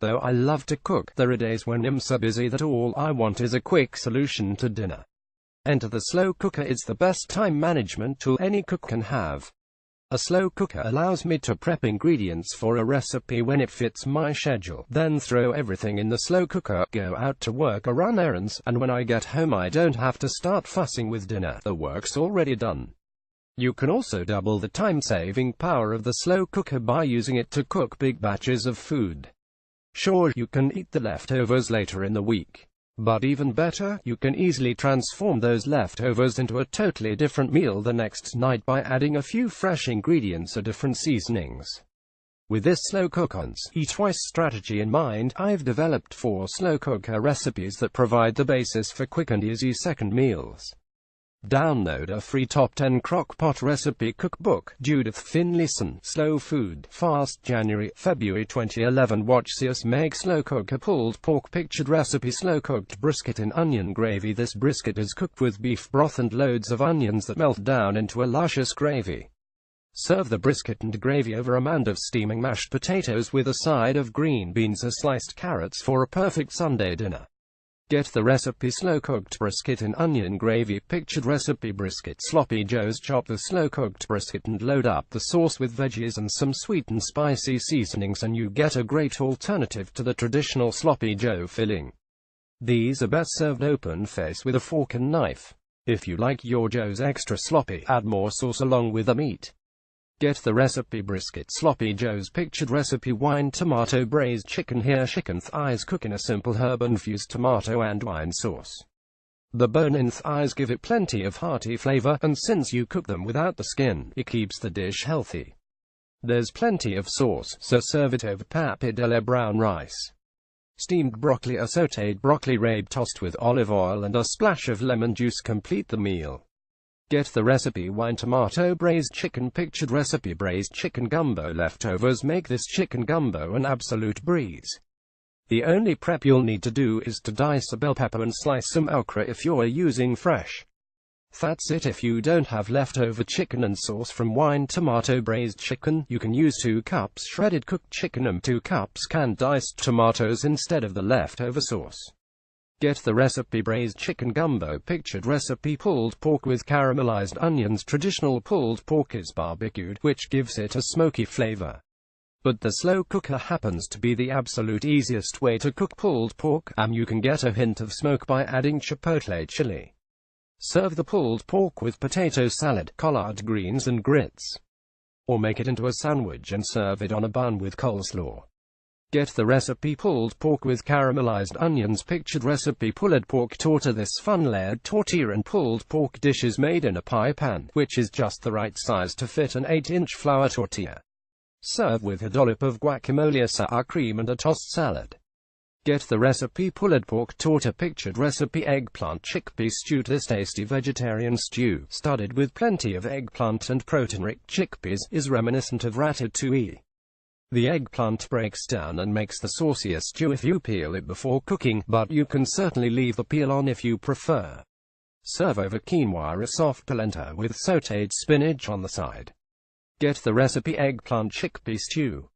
Though I love to cook, there are days when I'm so busy that all I want is a quick solution to dinner. Enter the slow cooker. It's the best time management tool any cook can have. A slow cooker allows me to prep ingredients for a recipe when it fits my schedule, then throw everything in the slow cooker, go out to work or run errands, and when I get home I don't have to start fussing with dinner. The work's already done. You can also double the time-saving power of the slow cooker by using it to cook big batches of food. Sure, you can eat the leftovers later in the week. But even better, you can easily transform those leftovers into a totally different meal the next night by adding a few fresh ingredients or different seasonings. With this slow cook once, eat twice strategy in mind, I've developed 4 slow cooker recipes that provide the basis for quick and easy second meals. Download a free top 10 crock-pot recipe cookbook. Judith Finlayson, Slow Food, Fast, January, February 2011. Watch us make slow cooker pulled pork pictured recipe. Slow cooked brisket in onion gravy. This brisket is cooked with beef broth and loads of onions that melt down into a luscious gravy. Serve the brisket and gravy over a mound of steaming mashed potatoes with a side of green beans or sliced carrots for a perfect Sunday dinner. Get the recipe slow-cooked brisket in onion gravy. Pictured recipe brisket sloppy joes. Chop the slow-cooked brisket and load up the sauce with veggies and some sweet and spicy seasonings and you get a great alternative to the traditional sloppy joe filling. These are best served open-face with a fork and knife. If you like your joes extra sloppy, add more sauce along with the meat. Get the recipe brisket sloppy joes. Pictured recipe wine tomato braised chicken. Here chicken thighs cook in a simple herb-infused tomato and wine sauce. The bone-in thighs give it plenty of hearty flavor, and since you cook them without the skin, it keeps the dish healthy. There's plenty of sauce, so serve it over pappardelle brown rice. Steamed broccoli or sautéed broccoli rabe tossed with olive oil and a splash of lemon juice complete the meal. Get the recipe wine tomato braised chicken. Pictured recipe braised chicken gumbo. Leftovers make this chicken gumbo an absolute breeze. The only prep you'll need to do is to dice a bell pepper and slice some okra if you're using fresh. That's it. If you don't have leftover chicken and sauce from wine tomato braised chicken, you can use 2 cups shredded cooked chicken and 2 cups canned diced tomatoes instead of the leftover sauce. Get the recipe braised chicken gumbo. Pictured recipe pulled pork with caramelized onions. Traditional pulled pork is barbecued, which gives it a smoky flavor. But the slow cooker happens to be the absolute easiest way to cook pulled pork, and you can get a hint of smoke by adding chipotle chili. Serve the pulled pork with potato salad, collard greens and grits. Or make it into a sandwich and serve it on a bun with coleslaw. Get the recipe pulled pork with caramelized onions. Pictured recipe pulled pork torta. This fun layered tortilla and pulled pork dish is made in a pie pan, which is just the right size to fit an 8-inch flour tortilla. Serve with a dollop of guacamole, sour cream and a tossed salad. Get the recipe pulled pork torta. Pictured recipe eggplant chickpea stew. This tasty vegetarian stew, studded with plenty of eggplant and protein-rich chickpeas, is reminiscent of ratatouille. The eggplant breaks down and makes the saucier stew if you peel it before cooking, but you can certainly leave the peel on if you prefer. Serve over quinoa or soft polenta with sautéed spinach on the side. Get the recipe eggplant chickpea stew.